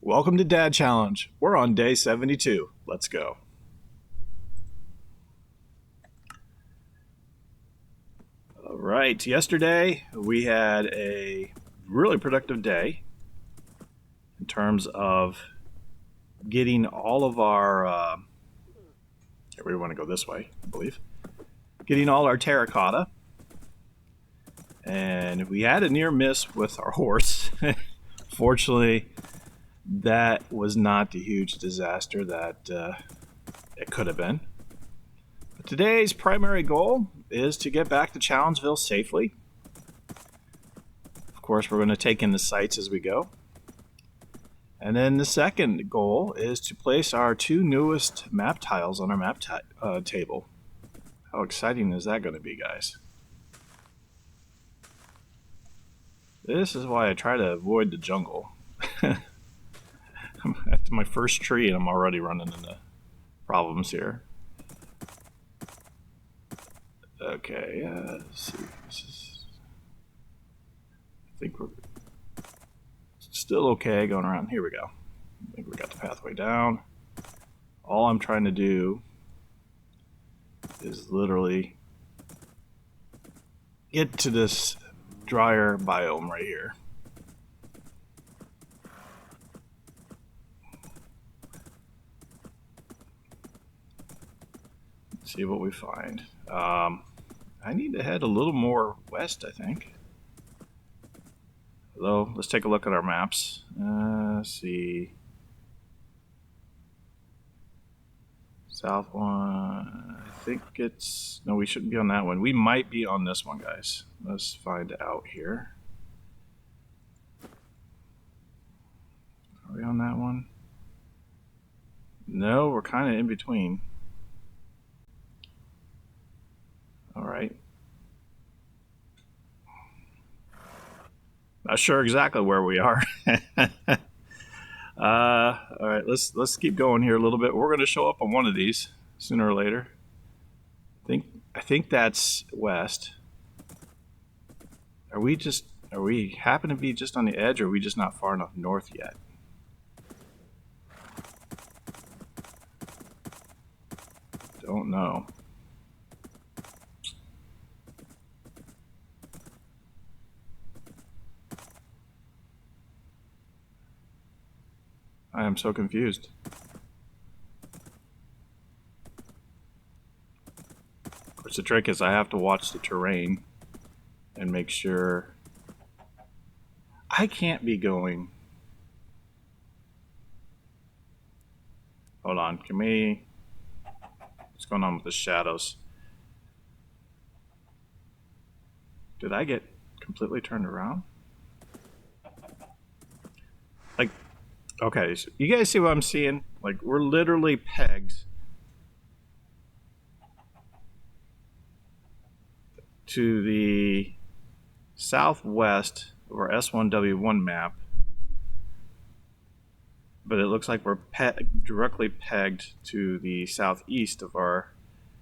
Welcome to Dad Challenge. We're on day 72. Let's go. All right. Yesterday, we had a really productive day in terms of getting all of our, we want to go this way, I believe, getting all our terracotta. And we had a near miss with our horse. Fortunately, that was not the huge disaster that it could have been. But today's primary goal is to get back to Challengeville safely. Of course, we're going to take in the sights as we go. And then the second goal is to place our two newest map tiles on our map table. How exciting is that going to be, guys? This is why I try to avoid the jungle. I'm at my first tree and I'm already running into problems here. Okay, let's see. I think we're still okay going around. Here we go. I think we got the pathway down. All I'm trying to do is literally get to this drier biome right here. See what we find. I need to head a little more west, I think. Although, let's take a look at our maps. Let's see. South one. I think it's... No, we shouldn't be on that one. We might be on this one, guys. Let's find out here. Are we on that one? No, we're kind of in between. All right. Not sure exactly where we are. All right, let's keep going here a little bit. We're going to show up on one of these sooner or later. I think that's west. Are we happen to be just on the edge, or are we just not far enough north yet? Don't know. I am so confused. Of course, the trick is I have to watch the terrain and make sure I can't be going. Hold on, can we... What's going on with the shadows? Did I get completely turned around? Like, okay, so you guys see what I'm seeing? Like, we're literally pegged to the southwest of our S1W1 map, but it looks like we're directly pegged to the southeast of our,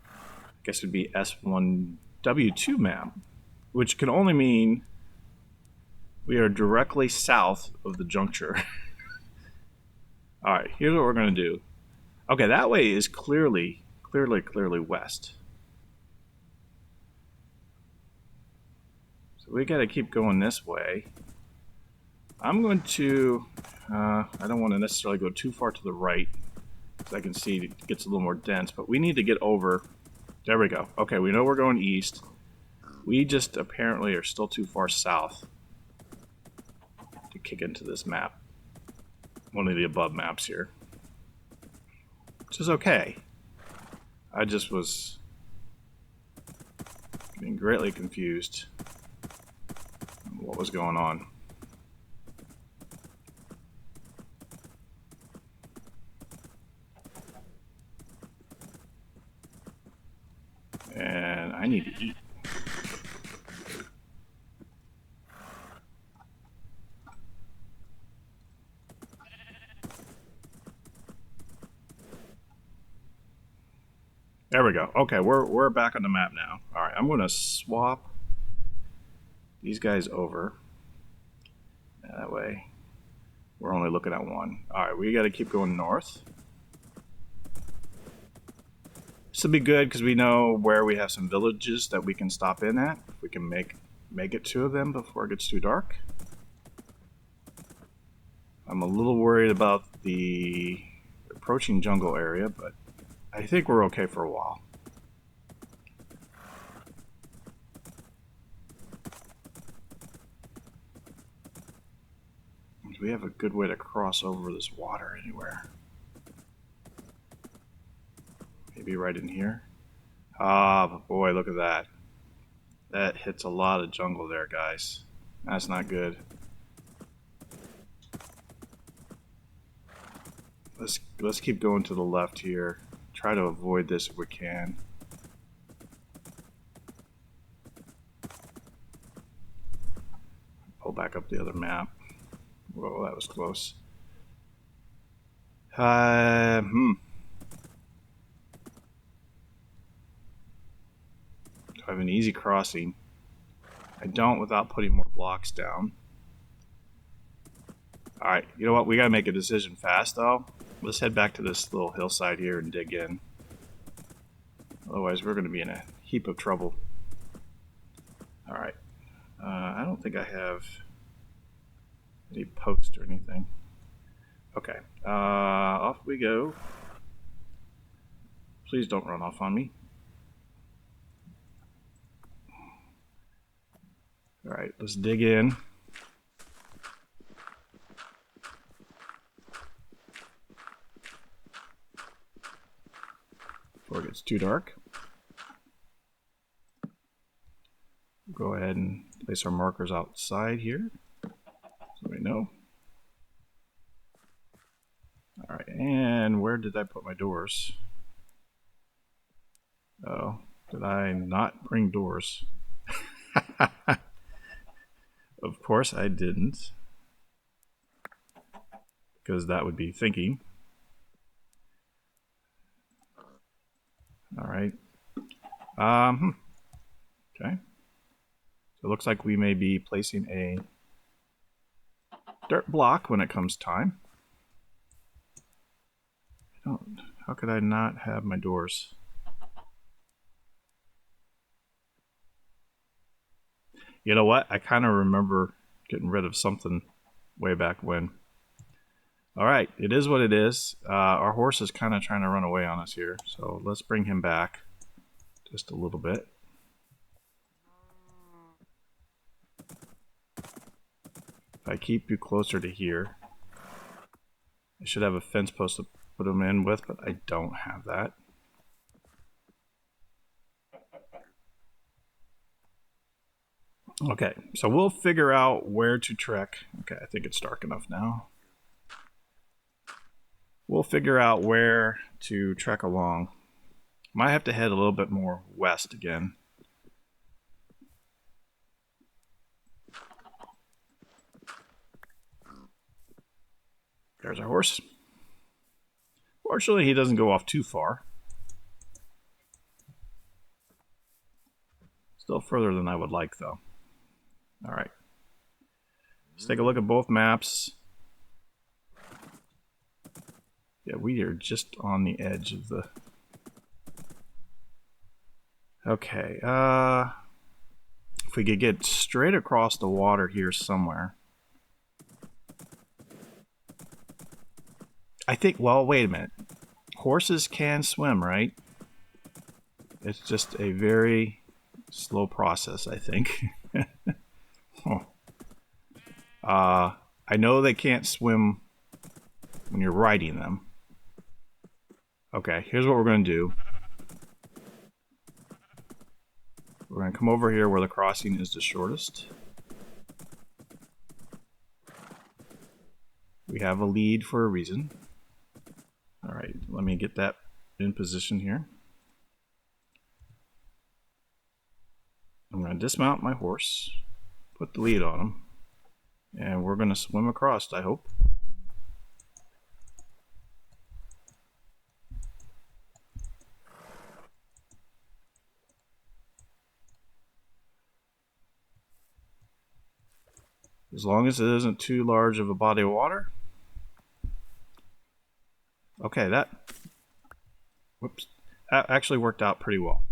I guess it would be S1W2 map, which can only mean we are directly south of the juncture. All right, here's what we're going to do. Okay, that way is clearly west. So we got to keep going this way. I'm going to, I don't want to necessarily go too far to the right, because I can see it gets a little more dense, but we need to get over. There we go. Okay, we know we're going east. We just apparently are still too far south to kick into this map. One of the above maps here, which is okay. I just was getting greatly confused on what was going on. And I need to eat. There we go. Okay, we're back on the map now. All right, I'm going to swap these guys over. That way We're only looking at one. Alright, we gotta keep going north. This will be good because we know where we have some villages that we can stop in at. We can make it 2 of them before it gets too dark. I'm a little worried about the approaching jungle area, but I think we're okay for a while. Do we have a good way to cross over this water anywhere? Maybe right in here? Ah, but boy, look at that. That hits a lot of jungle there, guys. That's not good. Let's keep going to the left here. Try to avoid this if we can. Pull back up the other map. Whoa, that was close. Do I have an easy crossing? I don't without putting more blocks down. Alright, you know what? We gotta make a decision fast though. Let's head back to this little hillside here and dig in. Otherwise, we're gonna be in a heap of trouble. Alright. I don't think I have any post or anything. Okay. Off we go. Please don't run off on me. Alright, let's dig in. Before it gets too dark. Go ahead and place our markers outside here so we know. Alright, and where did I put my doors? Oh, did I not bring doors? Of course I didn't. Because that would be thinking. Alright. Okay. So it looks like we may be placing a dirt block when it comes time. How could I not have my doors? You know what? I kind of remember getting rid of something way back when. Alright, it is what it is. Our horse is kind of trying to run away on us here, so let's bring him back just a little bit. If I keep you closer to here, I should have a fence post to put him in with, but I don't have that. Okay, so we'll figure out where to trek. Okay, I think it's dark enough now. We'll figure out where to trek along. Might have to head a little bit more west again. There's our horse. Fortunately, he doesn't go off too far. Still further than I would like, though. Alright. Let's take a look at both maps. Yeah, we are just on the edge of the... Okay, if we could get straight across the water here somewhere. I think, well, wait a minute. Horses can swim, right? It's just a very slow process, I think. I know they can't swim when you're riding them. Okay, here's what we're going to do. We're going to come over here where the crossing is the shortest. We have a lead for a reason. Alright, let me get that in position here. I'm going to dismount my horse, put the lead on him, and we're going to swim across, I hope. As long as it isn't too large of a body of water, Okay, that actually worked out pretty well.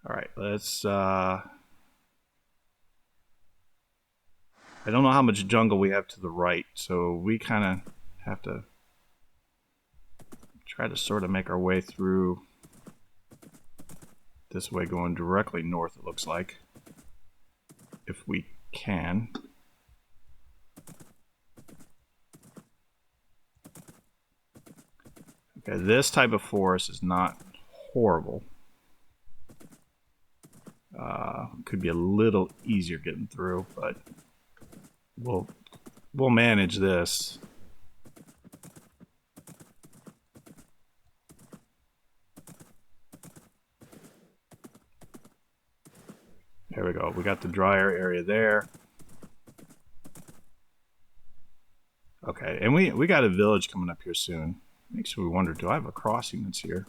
All right, let's. I don't know how much jungle we have to the right, so we kind of have to try to sort of make our way through this way, going directly north, it looks like, if we can. Okay, this type of forest is not horrible. Could be a little easier getting through, but we'll manage this. There we go. We got the drier area there. Okay, and we got a village coming up here soon. Makes me wonder, do I have a crossing that's here?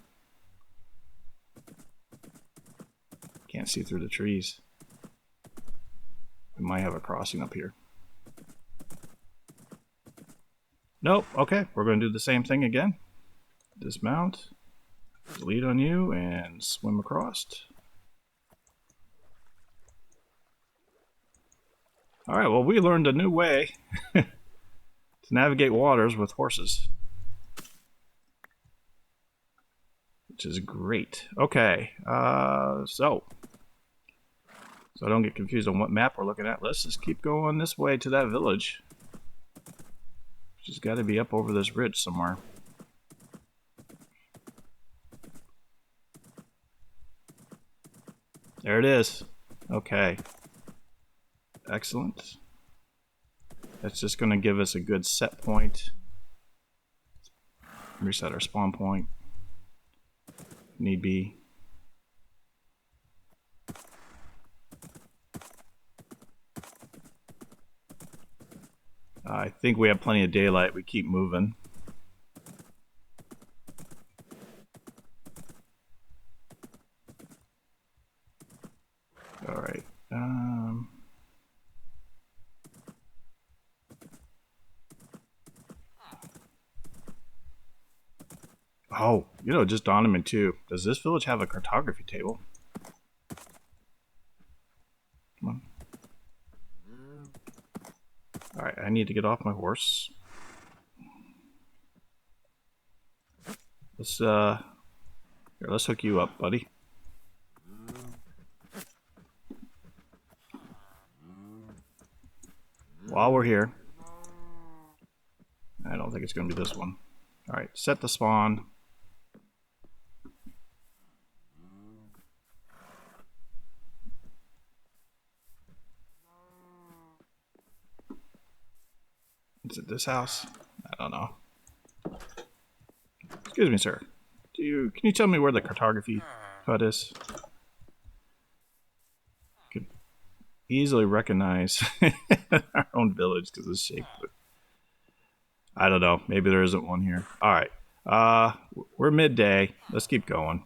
Can't see through the trees. We might have a crossing up here. Nope. Okay, we're going to do the same thing again. Dismount, delete on you, and swim across. All right, well, we learned a new way to navigate waters with horses, which is great. Okay, so I don't get confused on what map we're looking at. Let's just keep going this way to that village, which has got to be up over this ridge somewhere. There it is. Okay. Excellent. That's just going to give us a good set point. Reset our spawn point. Need be. I think we have plenty of daylight. We keep moving. All right. Oh, you know, just dawned on me too. Does this village have a cartography table? Come on. All right, I need to get off my horse. Let's hook you up, buddy. While we're here, I don't think it's going to be this one. All right, set the spawn. Is it this house? I don't know. Excuse me, sir. Can you tell me where the cartography hut is? Could easily recognize our own village because it's shaped. But I don't know. Maybe there isn't one here. All right. We're midday. Let's keep going.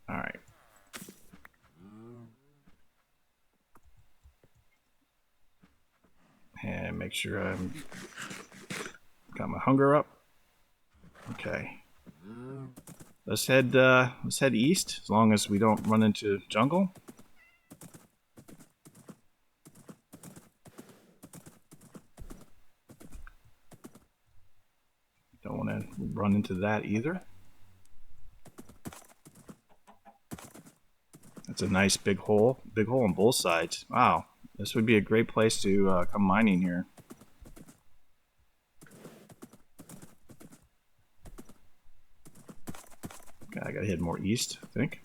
All right. And make sure I'm got my hunger up. Okay. Let's head east, as long as we don't run into jungle. Don't want to run into that either. That's a nice big hole on both sides. Wow, this would be a great place to come mining here. Okay, I gotta head more east, I think.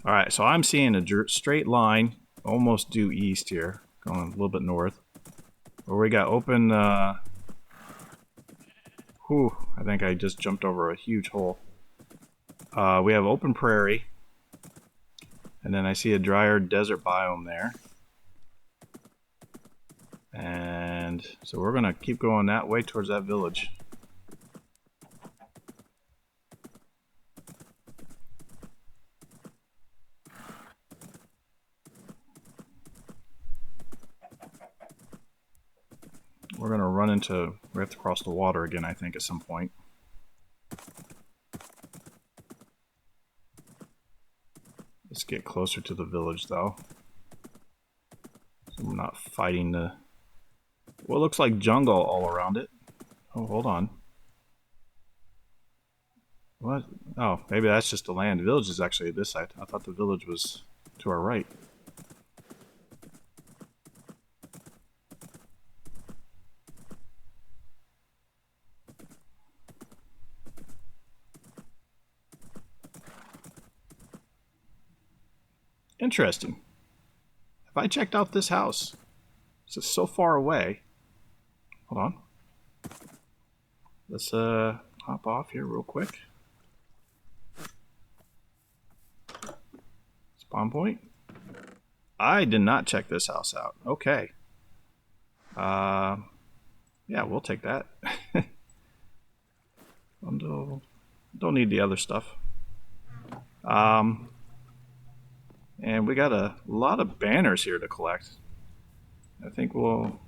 All right, so I'm seeing a straight line, almost due east here, going a little bit north. Where we got open. Whew, I think I just jumped over a huge hole. We have open prairie. And then I see a drier desert biome there. And so we're going to keep going that way towards that village. we're going to run into... We have to cross the water again, I think, at some point. Let's get closer to the village, though. So we're not fighting the... What looks like jungle all around it. Oh, hold on. What? Oh, maybe that's just the land. The village is actually this side. I thought the village was to our right. Interesting. Have I checked out this house? It's just so far away. Hold on. Let's hop off here real quick. Spawn point. I did not check this house out. Okay. Yeah, we'll take that. Don't need the other stuff. And we got a lot of banners here to collect. I think we'll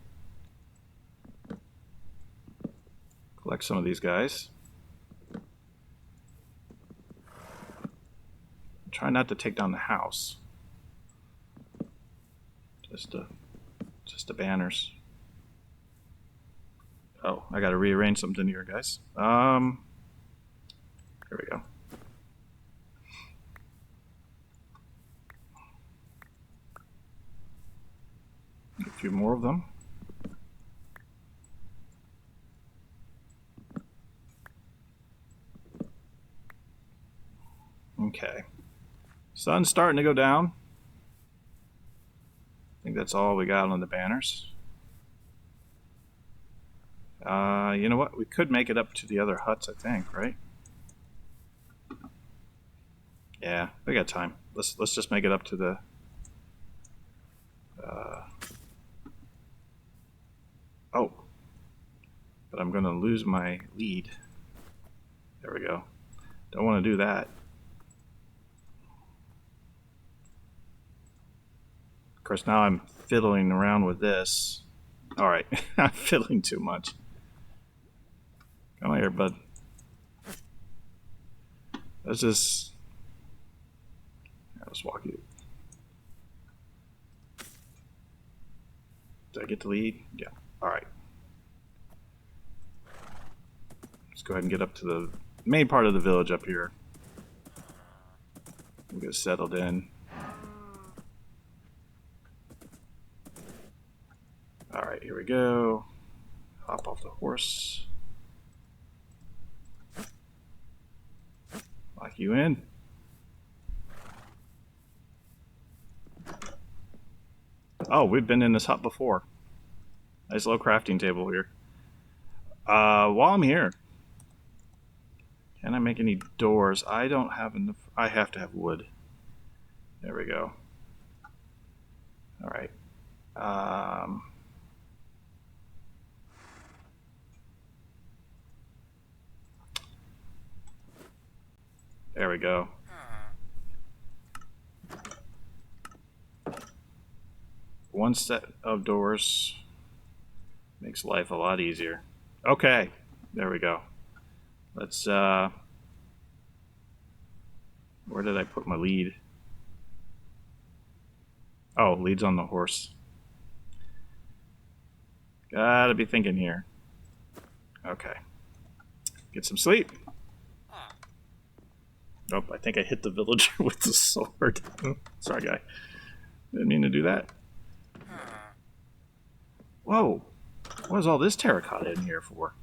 collect some of these guys. Try not to take down the house. Just the banners. Oh, I gotta rearrange something here, guys. Here we go. A few more of them. Okay. Sun's starting to go down. I think that's all we got on the banners. You know what? We could make it up to the other huts, I think, right? Yeah, we got time. Let's just make it up to the... Oh. But I'm going to lose my lead. There we go. Don't want to do that. Of course, now I'm fiddling around with this. Alright, I'm fiddling too much. Come here, bud. Let's just... Let's walk you. Did I get the lead? Yeah. Alright. Let's go ahead and get up to the main part of the village up here. We'll get settled in. Alright, here we go. Hop off the horse. Lock you in. Oh, we've been in this hut before. Nice little crafting table here. While I'm here, can I make any doors? I don't have enough. I have to have wood. There we go. Alright. There we go. One set of doors makes life a lot easier. Okay, there we go. Let's, where did I put my lead? Oh, lead's on the horse. Gotta be thinking here. Okay. Get some sleep. Nope, I think I hit the villager with the sword. Sorry, guy. Didn't mean to do that. Whoa. What is all this terracotta in here for?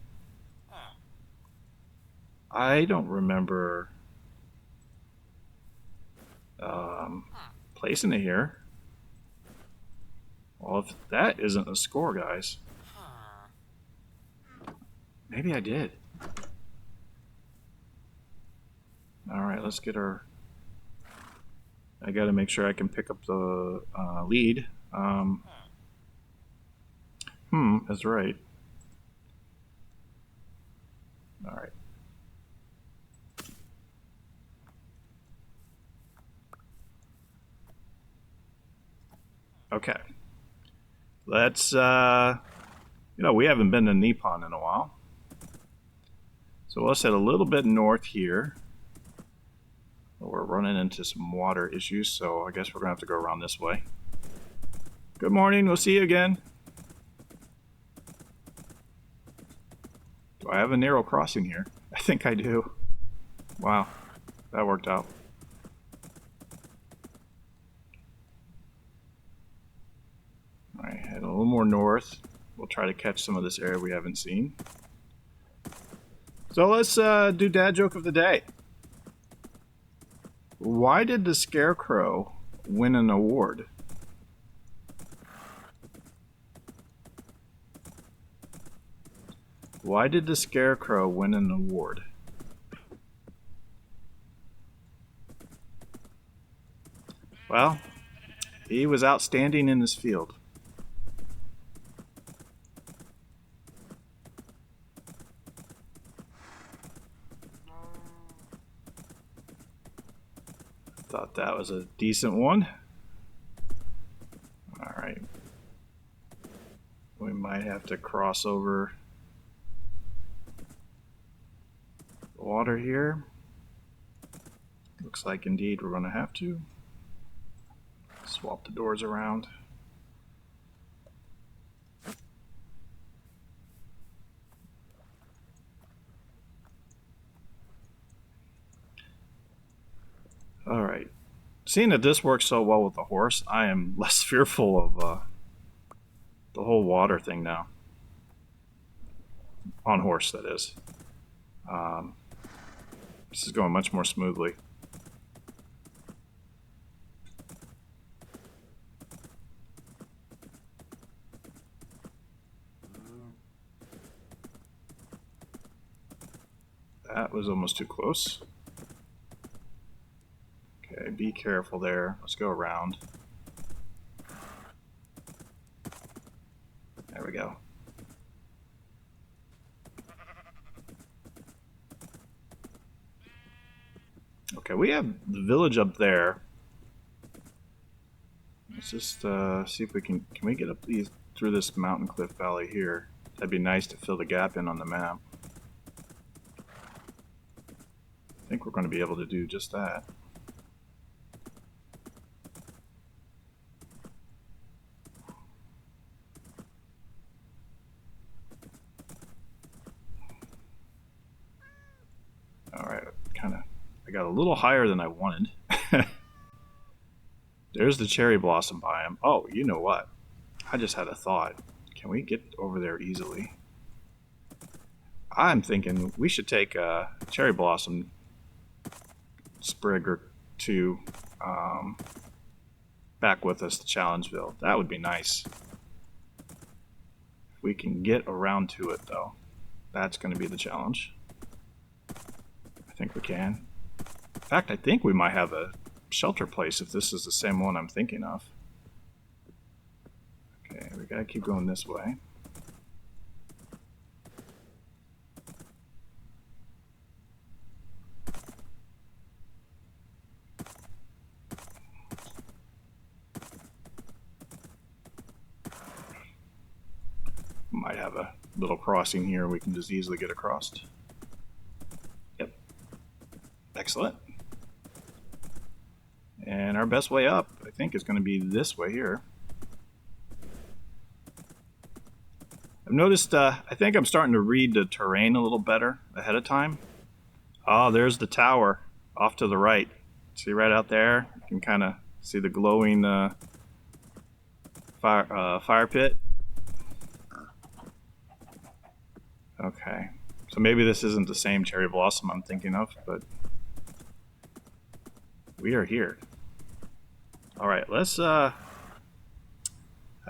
I don't remember placing it here. Well, if that isn't a score, guys. Maybe I did. Alright, let's get our... I gotta make sure I can pick up the lead. That's right. Alright. Okay. Let's You know, we haven't been to Nippon in a while. So let's head a little bit north here. We're running into some water issues, so I guess we're going to have to go around this way. Good morning, we'll see you again. Do I have a narrow crossing here? I think I do. Wow, that worked out. Alright, head a little more north. We'll try to catch some of this area we haven't seen. So let's do dad joke of the day. Why did the Scarecrow win an award? Why did the Scarecrow win an award? Well, he was outstanding in his field. Thought that was a decent one. Alright. We might have to cross over the water here. Looks like indeed we're going to have to. Swap the doors around. Alright. Seeing that this works so well with the horse, I am less fearful of the whole water thing now. On horse, that is. This is going much more smoothly. That was almost too close. Okay, be careful there. Let's go around. There we go. Okay, we have the village up there. Let's just see if we can we get up these through this mountain cliff valley here. That'd be nice to fill the gap in on the map. I think we're going to be able to do just that. Alright, I got a little higher than I wanted. There's the cherry blossom biome. Oh, you know what? I just had a thought. Can we get over there easily? I'm thinking we should take a cherry blossom sprig or two back with us to Challengeville. That would be nice. If we can get around to it, though, that's going to be the challenge. I think we can. In fact, I think we might have a shelter place if this is the same one I'm thinking of. Okay, we gotta keep going this way. Might have a little crossing here we can just easily get across. Yep. Excellent. And our best way up, I think, is going to be this way here. I've noticed, I think I'm starting to read the terrain a little better ahead of time. Oh, there's the tower off to the right. See right out there? You can kind of see the glowing fire pit. Okay. So maybe this isn't the same cherry blossom I'm thinking of, but we are here. Alright, let's, I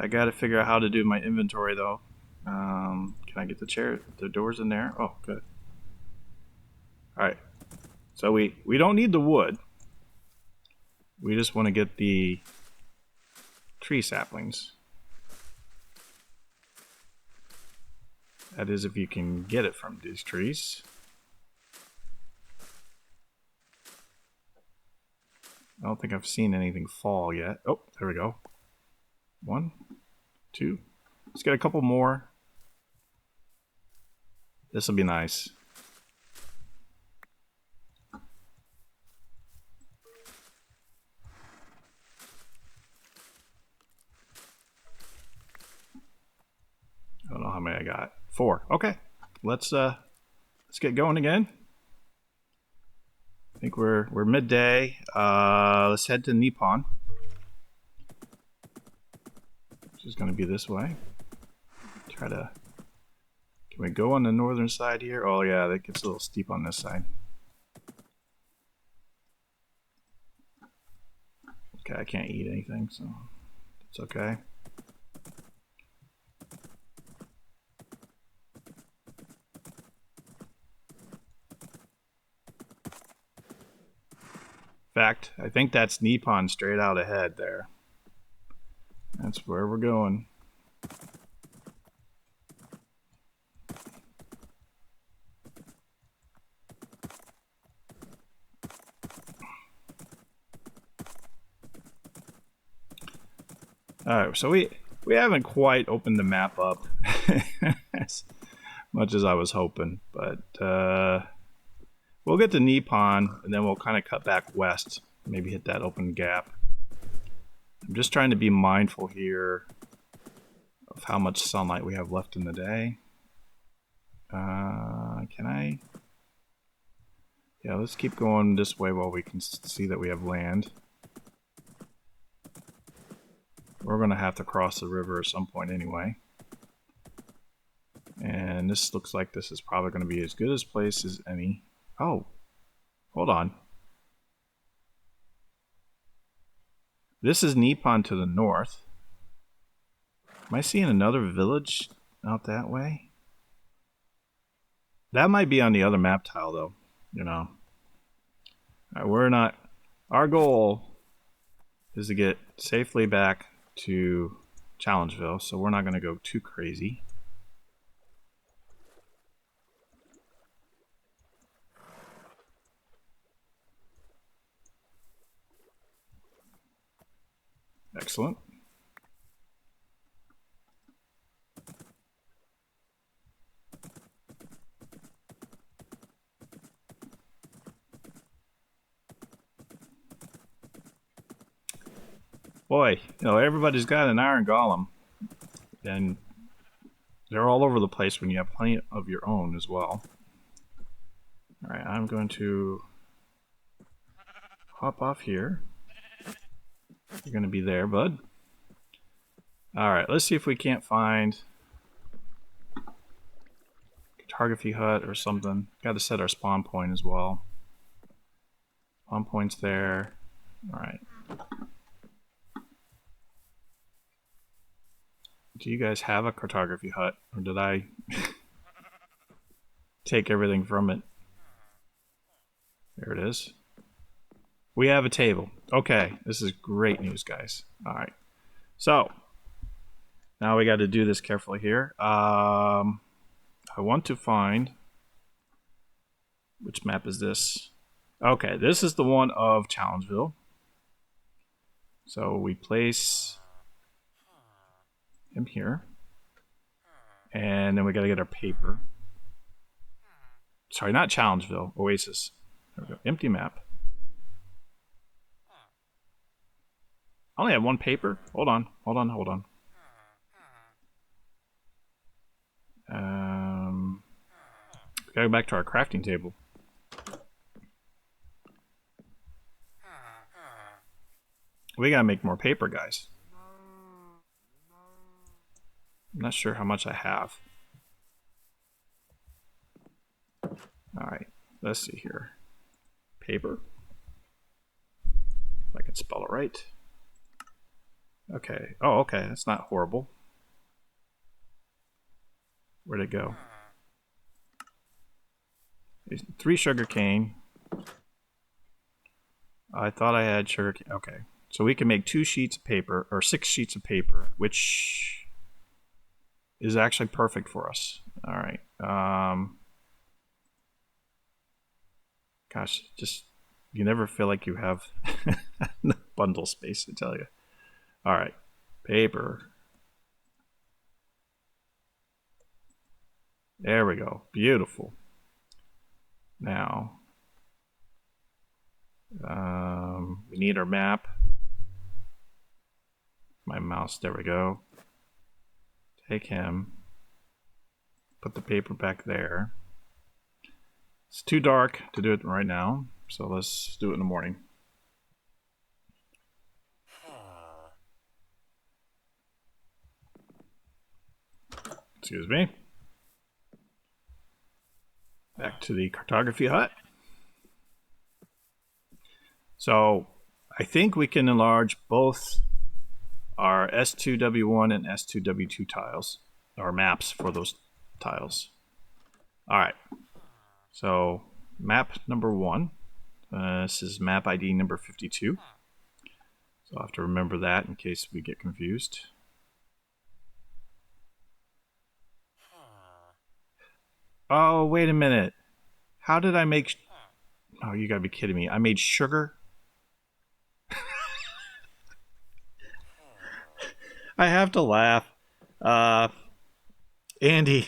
gotta figure out how to do my inventory, though. Can I get the doors in there? Oh, good. Alright. So we don't need the wood. We just want to get the tree saplings. That is, if you can get it from these trees. I don't think I've seen anything fall yet. Oh, there we go. 1, 2. Let's get a couple more. This will be nice. I don't know how many I got. 4. Okay. Let's get going again. I think we're midday. Let's head to Nippon. Which is going to be this way. Try to... Can we go on the northern side here? Oh yeah, that gets a little steep on this side. Okay, I can't eat anything, so it's okay. In fact, I think that's Nippon straight out ahead there. That's where we're going. Alright, so we haven't quite opened the map up as much as I was hoping, but we'll get to Nippon and then we'll kind of cut back west, maybe hit that open gap. I'm just trying to be mindful here of how much sunlight we have left in the day. Can I? Yeah, let's keep going this way while we can see that we have land. We're going to have to cross the river at some point anyway. And this looks like this is probably going to be as good a place as any. Oh, hold on. This is Nippon to the north. Am I seeing another village out that way? That might be on the other map tile though, you know. All right, we're not... Our goal is to get safely back to Challengeville, so we're not going to go too crazy. Excellent. Boy, you know, everybody's got an iron golem, and they're all over the place when you have plenty of your own as well. Alright, I'm going to hop off here. You're going to be there, bud. Alright, let's see if we can't find cartography hut or something. Got to set our spawn point as well. Spawn point's there. Alright. Do you guys have a cartography hut, or did I take everything from it? There it is. We have a table. Okay, this is great news, guys. All right, so now we got to do this carefully here. I want to find, which map is this? Okay, this is the one of Challengeville. So we place him here, and then we got to get our paper. Sorry, not Challengeville, Oasis. There we go. Empty map. I only have one paper. Hold on. We gotta go back to our crafting table. We gotta make more paper, guys. I'm not sure how much I have. Alright, let's see here. Paper. If I can spell it right. Okay. Oh, okay. That's not horrible. Where'd it go? 3 sugar cane. I thought I had sugar cane. Okay. So we can make 2 sheets of paper, or 6 sheets of paper, which is actually perfect for us. Alright. Gosh, just, you never feel like you have bundle space, I tell you. Alright. Paper. There we go. Beautiful. Now, we need our map. My mouse, there we go. Take him. Put the paper back there. It's too dark to do it right now, so let's do it in the morning. Excuse me. Back to the cartography hut. So I think we can enlarge both our S2W1 and S2W2 tiles, or maps for those tiles. All right. So map number 1. This is map ID number 52. So I'll have to remember that in case we get confused. Oh, wait a minute. How did I make... Oh, you gotta be kidding me. I made sugar? I have to laugh. Andy,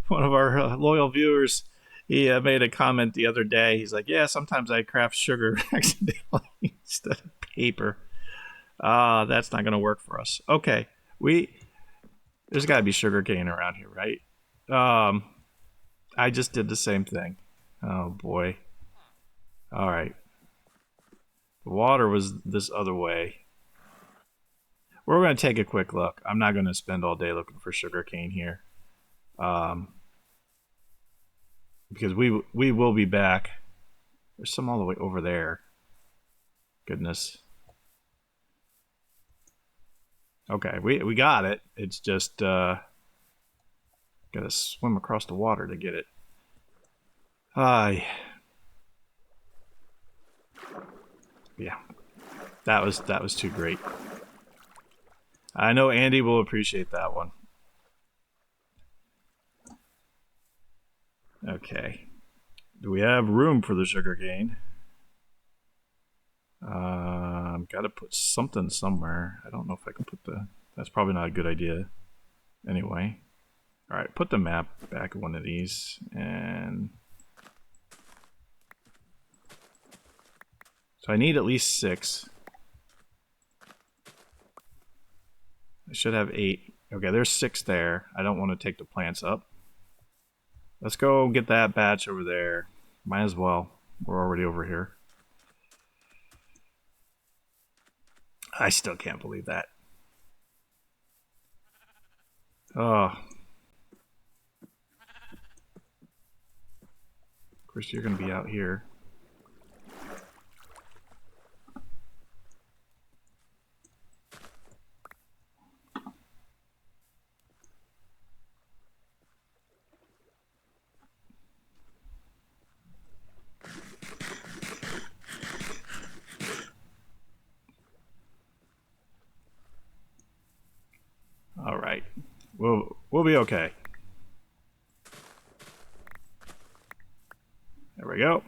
one of our loyal viewers, he made a comment the other day. He's like, yeah, sometimes I craft sugar accidentally instead of paper. That's not going to work for us. Okay, there's got to be sugar cane around here, right? I just did the same thing. Oh, boy. All right. The water was this other way. We're going to take a quick look. I'm not going to spend all day looking for sugar cane here. Because we will be back. There's some all the way over there. Goodness. Okay, we got it. It's just gotta swim across the water to get it. Yeah. That was too great. I know Andy will appreciate that one. Okay. Do we have room for the sugar cane? Gotta put something somewhere. I don't know if I can put the... That's probably not a good idea. Anyway. Alright, put the map back in one of these. And... So I need at least 6. I should have 8. Okay, there's 6 there. I don't want to take the plants up. Let's go get that batch over there. Might as well. We're already over here. I still can't believe that. Oh. Of course, you're going to be out here. All right. We'll be okay. There we go.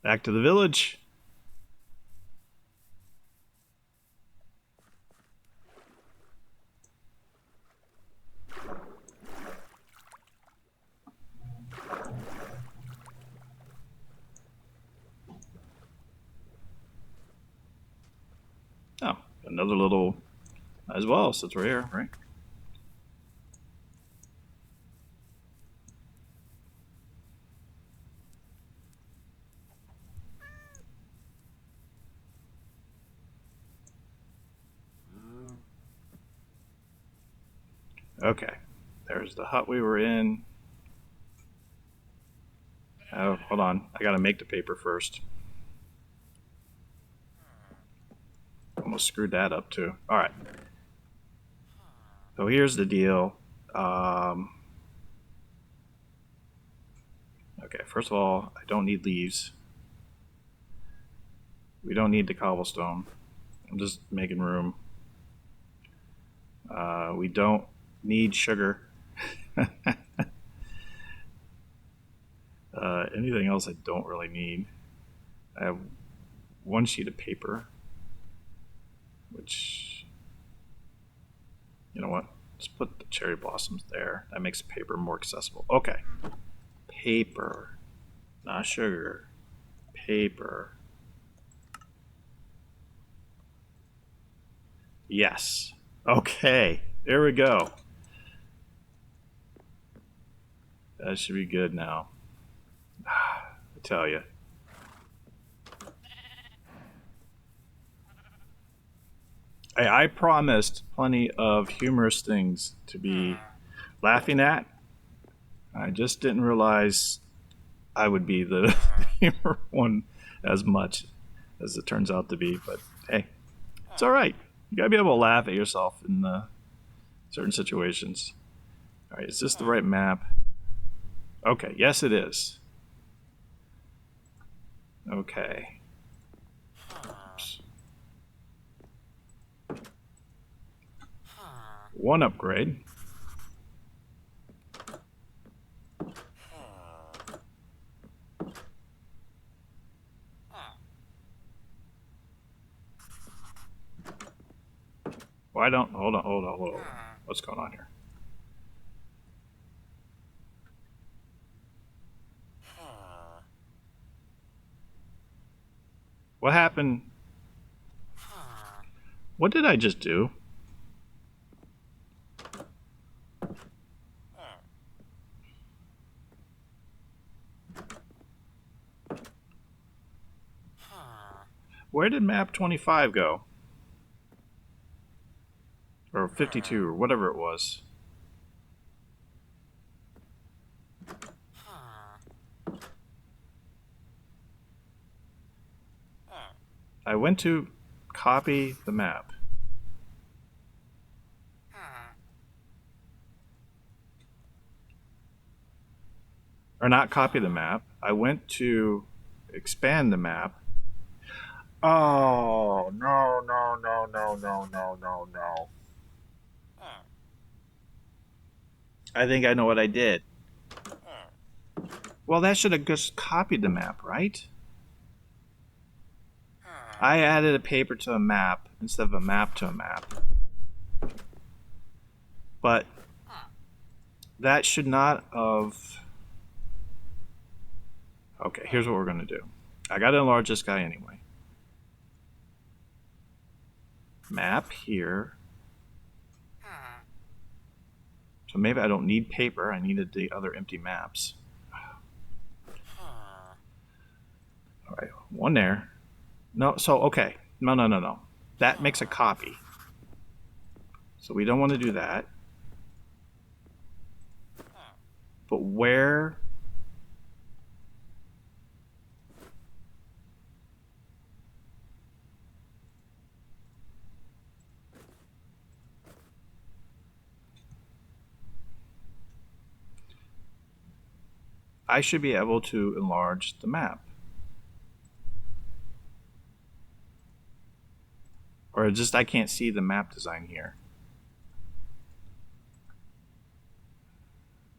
Back to the village. Oh, another little as well since we're here, right? Okay, there's the hut we were in. Oh, hold on. I gotta make the paper first. Almost screwed that up too. All right. So here's the deal. Okay, first of all, I don't need leaves. We don't need the cobblestone. I'm just making room. We don't need sugar. Anything else I don't really need. I have 1 sheet of paper, which, you know what? Let's put the cherry blossoms there. That makes paper more accessible. Okay. Paper. Not sugar. Paper. Yes. Okay. There we go. That should be good now. I tell you. I promised plenty of humorous things to be laughing at. I just didn't realize I would be the humor one as much as it turns out to be. But hey, it's all right. You gotta be able to laugh at yourself in certain situations. All right, is this the right map? Okay, yes, it is. Okay. Oops. One upgrade. Why don't... Hold on. What's going on here? What happened? What did I just do? Where did map 25 go? Or 52, or whatever it was. I went to copy the map. Or not copy the map. I went to expand the map. Oh, no. I think I know what I did. Well, that should have just copied the map, right? I added a paper to a map instead of a map to a map. But that should not have... Okay, here's what we're going to do. I got to enlarge this guy anyway. Map here. So maybe I don't need paper. I needed the other empty maps. All right, one there. No, so, okay. No. That makes a copy. So we don't want to do that. But where... I should be able to enlarge the map. Or just I can't see the map design here.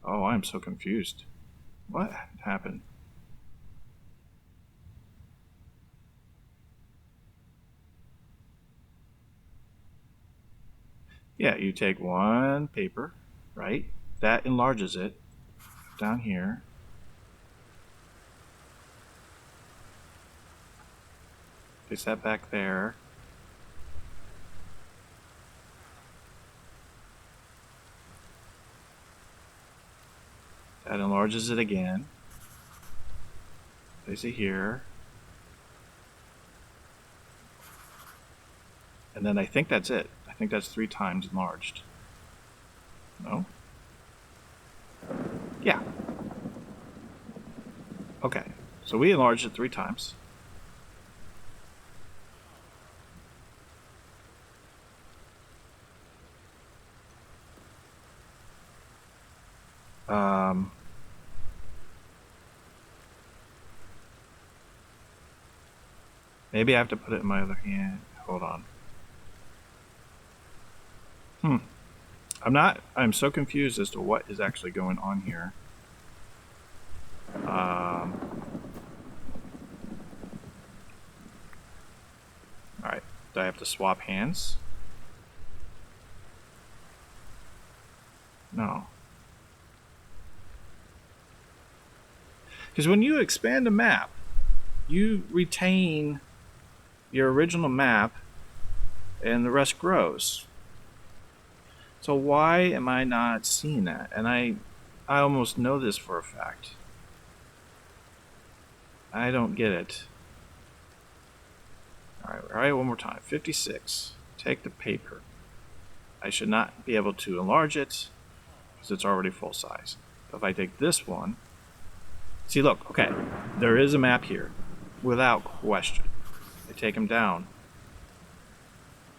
Oh, I'm so confused. What happened? Yeah, you take one paper, right? That enlarges it down here. Place that back there. That enlarges it again. Place it here. And then I think that's it. I think that's 3 times enlarged. No? Yeah. Okay. So we enlarged it 3 times. Maybe I have to put it in my other hand. Hold on. I'm so confused as to what is actually going on here. Alright, do I have to swap hands? No. Because when you expand a map, you retain your original map and the rest grows. So why am I not seeing that? And I almost know this for a fact. I don't get it. All right, one more time. 56. Take the paper. I should not be able to enlarge it because it's already full size. If I take this one, see, look, okay, there is a map here, without question. I take them down,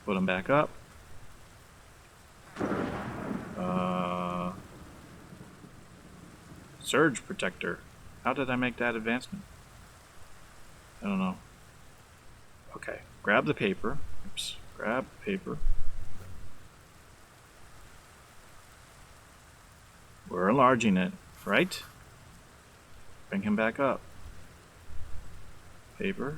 put them back up. Surge protector. How did I make that advancement? I don't know. Okay, grab the paper. Oops, grab paper. We're enlarging it, right? Bring him back up. Paper.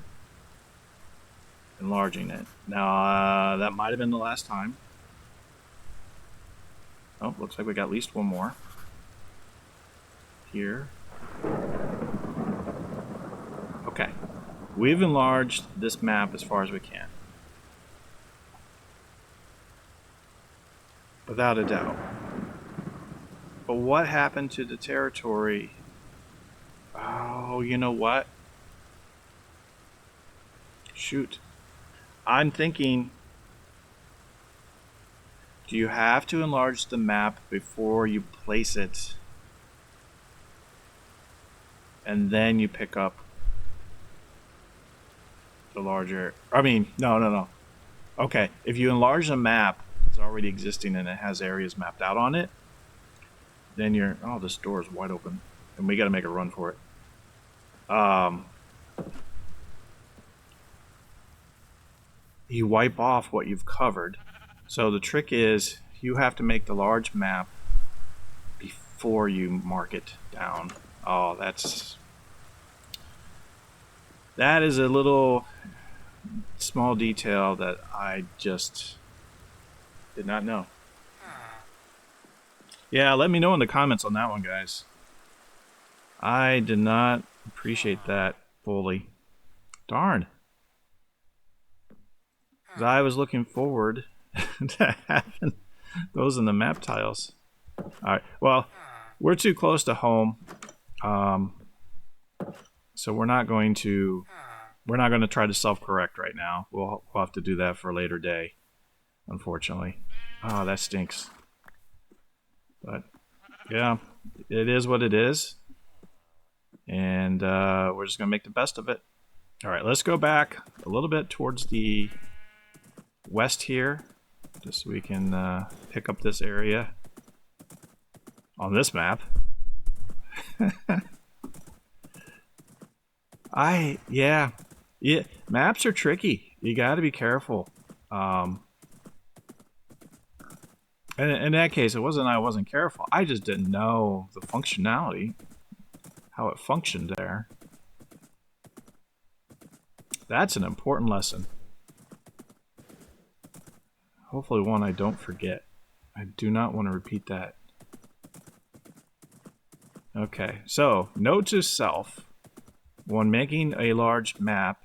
Enlarging it. Now, that might have been the last time. Oh, looks like we got at least one more. Here. Okay. We've enlarged this map as far as we can. Without a doubt. But what happened to the territory? Oh, you know what? Shoot. I'm thinking, do you have to enlarge the map before you place it? And then you pick up the larger... No. Okay, if you enlarge the map, it's already existing and it has areas mapped out on it, then you're... Oh, this door is wide open. And we gotta make a run for it. You wipe off what you've covered. So the trick is, you have to make the large map before you mark it down. Oh, that is a little small detail that I just did not know. Yeah, let me know in the comments on that one, guys. I did not appreciate that fully. Darn. 'Cause I was looking forward to having those in the map tiles. Alright, well, we're too close to home. So we're not going to try to self-correct right now. We'll have to do that for a later day, unfortunately. Oh, that stinks. But yeah, it is what it is. And we're just gonna make the best of it. Alright, let's go back a little bit towards the west here, just so we can pick up this area on this map. Yeah, maps are tricky. You got to be careful. And in that case, it wasn't I wasn't careful. I just didn't know the functionality, how it functioned there. That's an important lesson. Hopefully one I don't forget. I do not want to repeat that. Okay, so note to self. When making a large map,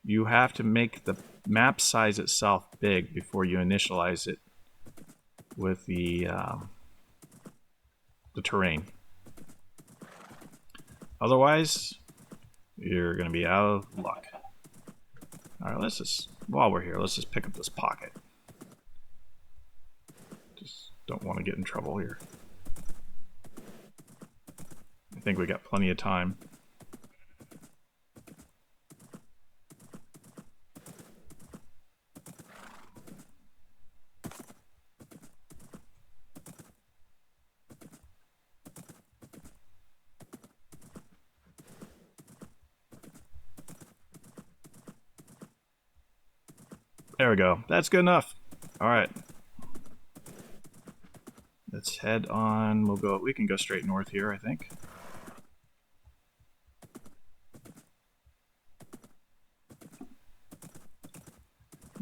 you have to make the map size itself big before you initialize it with the terrain. Otherwise, you're going to be out of luck. Alright, let's just, while we're here, let's just pick up this pocket. Just don't want to get in trouble here. I think we got plenty of time. There we go. That's good enough. All right. Let's head on. We can go straight north here, I think.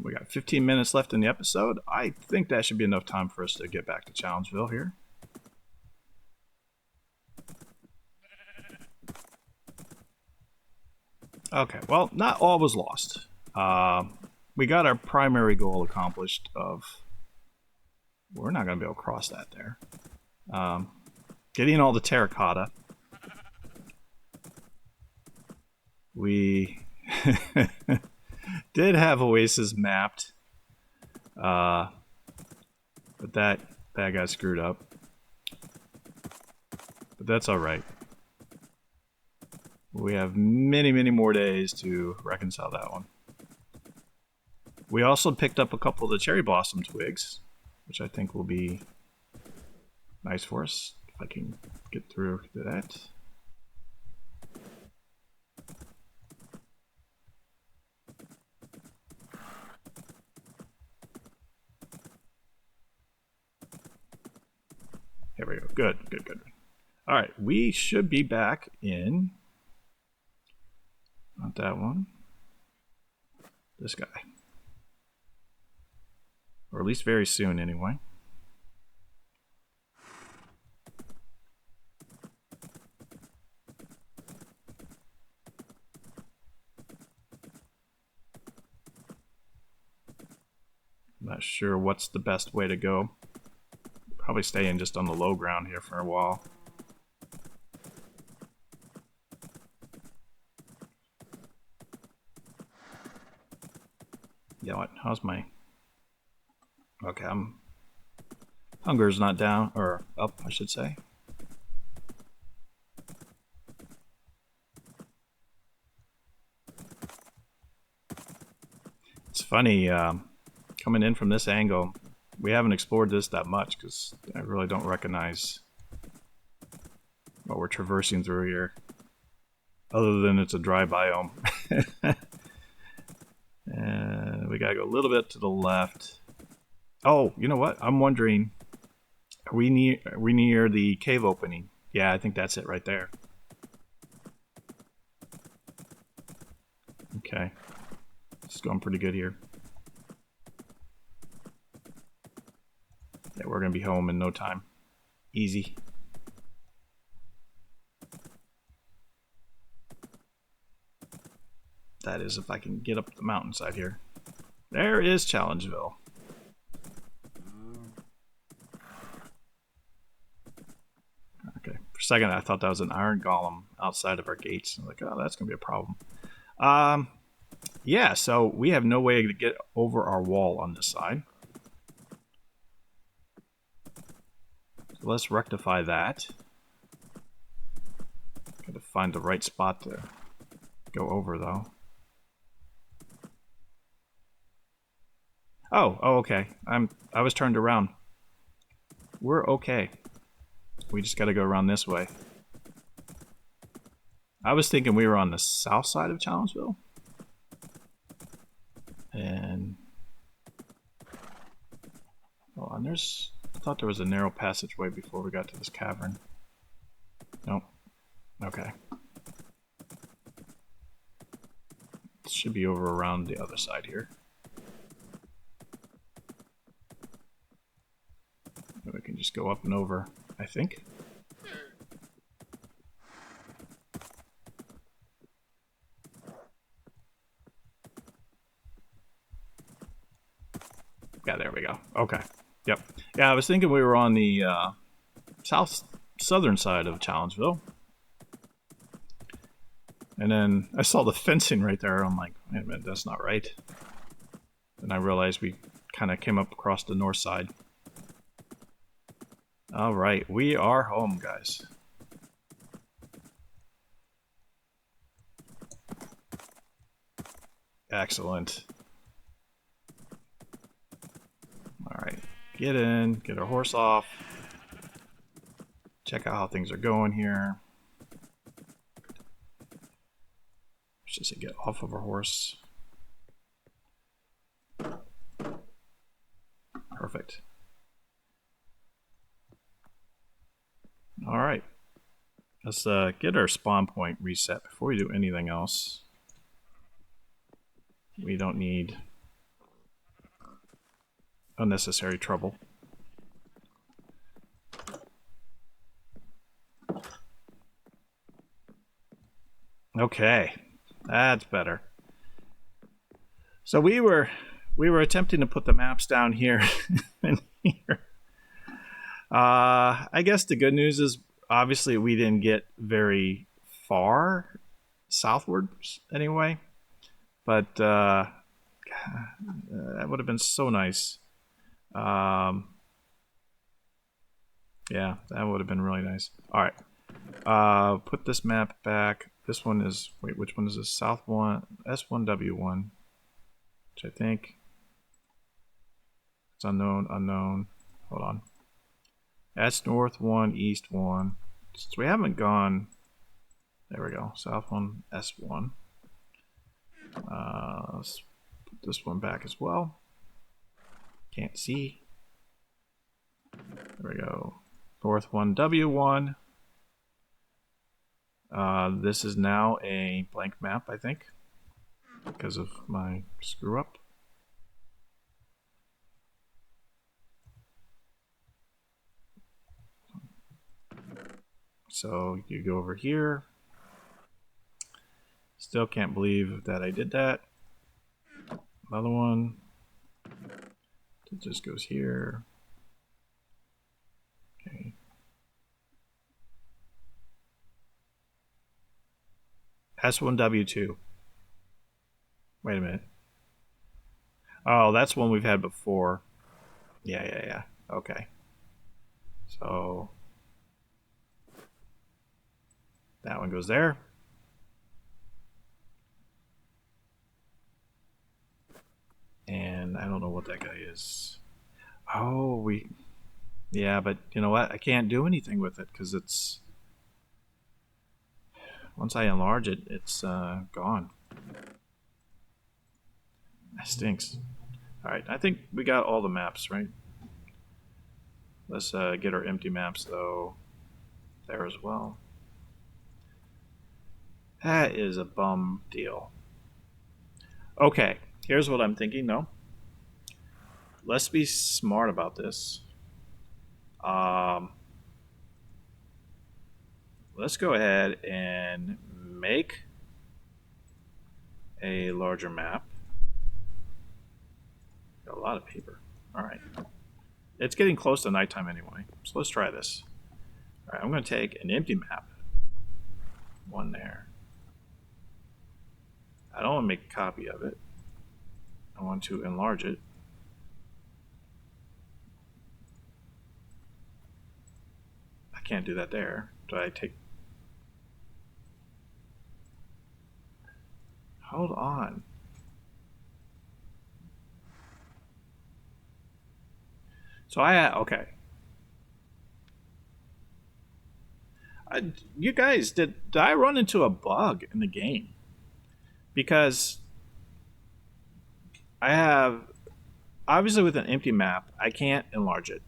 We got 15 minutes left in the episode. I think that should be enough time for us to get back to Challengeville here. Okay, well, not all was lost. We got our primary goal accomplished of... We're not going to be able to cross that there. Getting all the terracotta. We did have Oasis mapped. But that got screwed up. But that's alright. We have many, many more days to reconcile that one. We also picked up a couple of the cherry blossom twigs, which I think will be nice for us, if I can get through to that. Here we go. Good, good, good. All right, we should be back in... Not that one. This guy. Or at least very soon, anyway. I'm not sure what's the best way to go. Probably staying just on the low ground here for a while. You know what? How's my... Okay, Hunger's not down, or up, I should say. It's funny, coming in from this angle, we haven't explored this that much because I really don't recognize what we're traversing through here. Other than it's a dry biome. And we gotta go a little bit to the left. Oh, you know what? I'm wondering, are we near the cave opening? Yeah, I think that's it right there. Okay. It's going pretty good here. Yeah, we're gonna be home in no time. Easy. That is if I can get up the mountainside here. There is Challengeville. Okay, for a second I thought that was an iron golem outside of our gates. I'm like, oh, that's gonna be a problem. Yeah, so we have no way to get over our wall on this side. So let's rectify that. Gotta find the right spot to go over though. Oh, okay. I was turned around. We're okay. We just gotta go around this way. I was thinking we were on the south side of Challengeville. And... Oh, and there's... I thought there was a narrow passageway before we got to this cavern. Nope. Okay. It should be over around the other side here. We can just go up and over, I think. Yeah, there we go. Okay. Yep. Yeah, I was thinking we were on the southern side of Challengeville. And then I saw the fencing right there. I'm like, wait a minute, that's not right. And I realized we kind of came up across the north side. All right, we are home, guys. Excellent. All right, get in, get our horse off. Check out how things are going here. Let's just get off of our horse. Perfect. All right, let's get our spawn point reset before we do anything else. We don't need unnecessary trouble. Okay, That's better. So we were attempting to put the maps down here and here. I guess the good news is obviously we didn't get very far southwards anyway, but that would have been so nice. Yeah, that would have been really nice. All right, put this map back. This one is, wait, which one is this? South one, S1W1, which I think it's unknown, unknown. Hold on. That's north 1, east 1. So we haven't gone. There we go. South 1, S1. Let's put this one back as well. Can't see. There we go. North 1, W1. This is now a blank map, I think, because of my screw up. So you go over here. Still can't believe that I did that. Another one. It just goes here. Okay. S1W2. Wait a minute. Oh, that's one we've had before. Yeah. Okay. So that one goes there. And I don't know what that guy is. Oh, yeah, but you know what? I can't do anything with it because it's, once I enlarge it, it's gone. That stinks. All right, I think we got all the maps, right? Let's get our empty maps, though, there as well. That is a bum deal. Okay, here's what I'm thinking, though. Let's be smart about this. Let's go ahead and make a larger map. Got a lot of paper. All right. It's getting close to nighttime anyway, so let's try this. All right, I'm going to take an empty map. One there. I don't want to make a copy of it. I want to enlarge it. I can't do that there. Do I take... Hold on. So okay. You guys, did I run into a bug in the game? Because I have, obviously with an empty map, I can't enlarge it.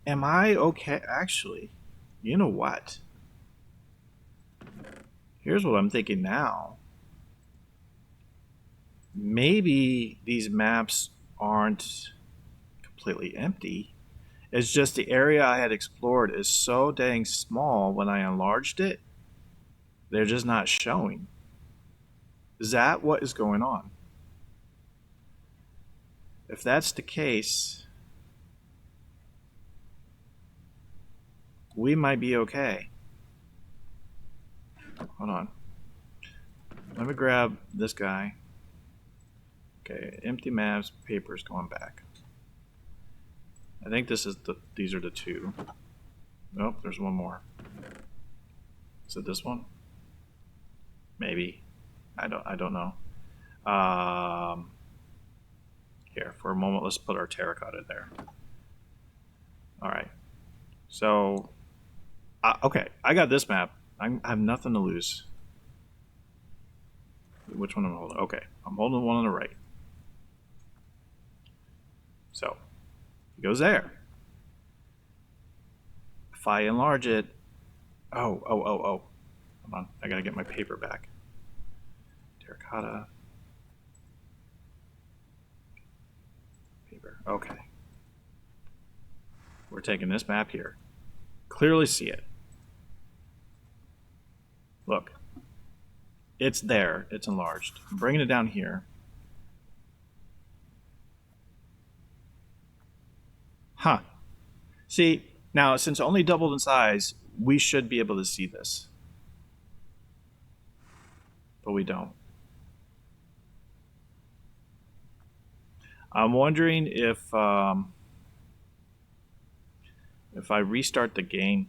Am I okay? Actually, you know what? Here's what I'm thinking now. Maybe these maps aren't completely empty. It's just the area I had explored is so dang small when I enlarged it, they're just not showing. Is that what is going on? If that's the case, we might be okay. Hold on. Let me grab this guy. Okay, empty maps, papers going back. I think this is these are the two. Nope, there's one more. Is it this one? Maybe. I don't know. Here, for a moment, let's put our terracotta there. All right. So, okay, I got this map. I have nothing to lose. Which one am I holding? Okay, I'm holding the one on the right. So, it goes there. If I enlarge it, oh. Hold on, I gotta get my paper back. Terracotta. Paper, okay. We're taking this map here. Clearly see it. Look. It's there. It's enlarged. I'm bringing it down here. Huh. See, now since it only doubled in size, we should be able to see this. But we don't. I'm wondering if I restart the game.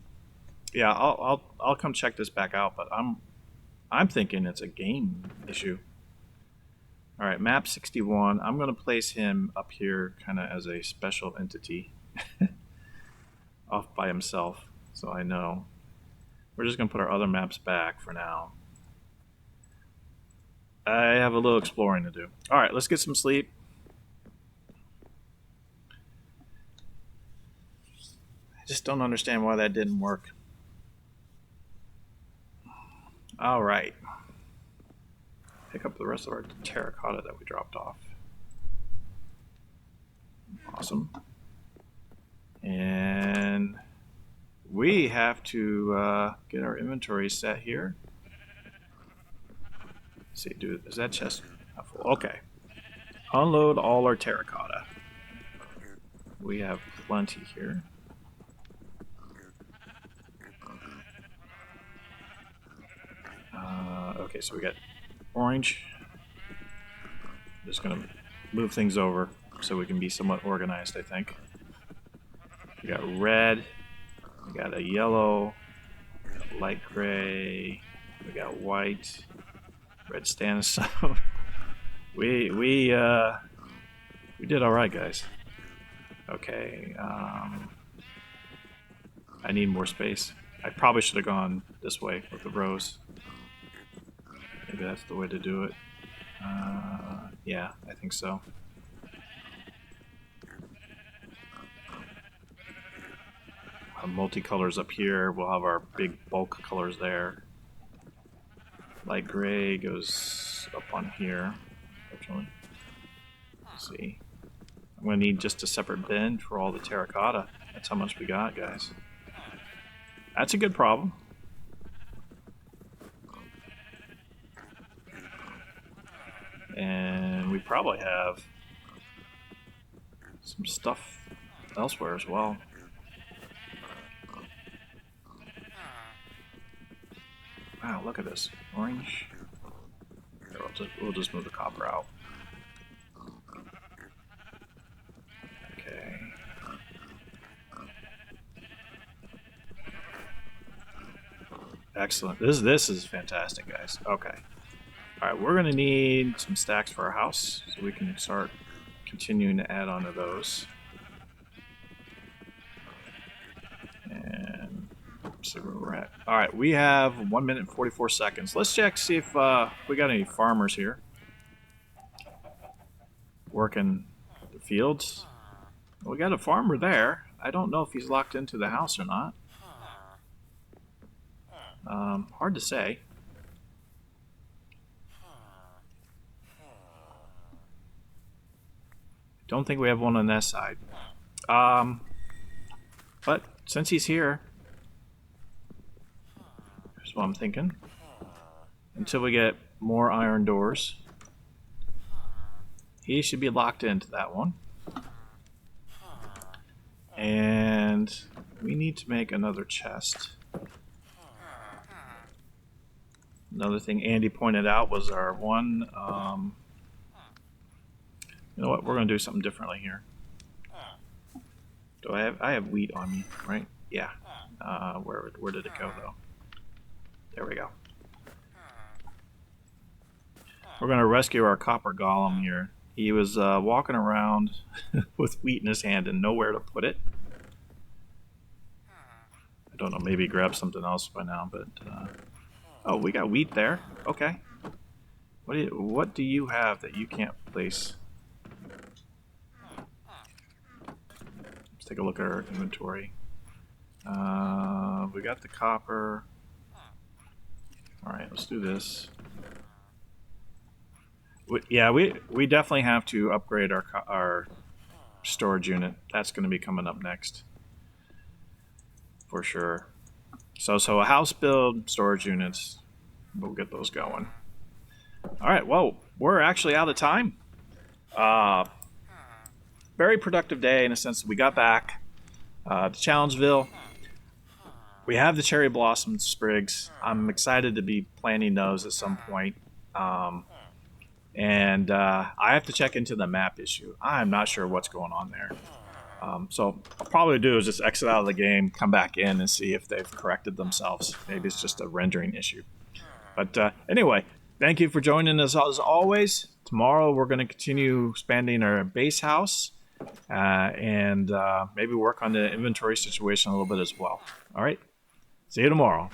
Yeah, I'll come check this back out, but I'm thinking it's a game issue. All right, map 61. I'm going to place him up here kind of as a special entity off by himself, so I know. We're just going to put our other maps back for now. I have a little exploring to do. All right, let's get some sleep. I just don't understand why that didn't work. All right. Pick up the rest of our terracotta that we dropped off. Awesome. And we have to get our inventory set here. Let's see, dude, is that chest full? Okay. Unload all our terracotta. We have plenty here. Okay, so we got orange. Just gonna move things over so we can be somewhat organized, I think. We got red, we got a yellow, light gray, we got white, red standstone. we did all right, guys. Okay, I need more space. I probably should have gone this way with the rows. Maybe that's the way to do it. Yeah, I think so. Multicolors up here. We'll have our big bulk colors there. Light gray goes up on here, unfortunately. Let's see. I'm going to need just a separate bin for all the terracotta. That's how much we got, guys. That's a good problem. And we probably have some stuff elsewhere as well. Wow, look at this. Orange. Here, we'll just move the copper out. Okay. Excellent. This is fantastic, guys. Okay. Alright, we're going to need some stacks for our house, so we can start continuing to add on to those. And see where we're at. Alright, we have 1 minute and 44 seconds. Let's check, see if we got any farmers here working the fields. Well, we got a farmer there. I don't know if he's locked into the house or not. Hard to say. Don't think we have one on that side. But since he's here, here's what I'm thinking. Until we get more iron doors, he should be locked into that one. And we need to make another chest. Another thing Andy pointed out was our one... you know what? We're going to do something differently here. Do I have wheat on me, right? Yeah. Where did it go, though? There we go. We're going to rescue our copper golem here. He was walking around with wheat in his hand and nowhere to put it. I don't know, maybe he grabbed something else by now, but... oh, we got wheat there. Okay. What do you have that you can't place? Let's take a look at our inventory. We got the copper. Alright, let's do this. We definitely have to upgrade our storage unit. That's going to be coming up next. For sure. So a house build, storage units, we'll get those going. All right, well, we're actually out of time. Uh, Very productive day in a sense that we got back to Challengeville. We have the cherry blossom sprigs. I'm excited to be planting those at some point. Um, and I have to check into the map issue. I'm not sure what's going on there. So I'll probably do is just exit out of the game, come back in, and see if they've corrected themselves. Maybe it's just a rendering issue. But anyway, thank you for joining us as always. Tomorrow we're going to continue expanding our base house and maybe work on the inventory situation a little bit as well. All right. See you tomorrow.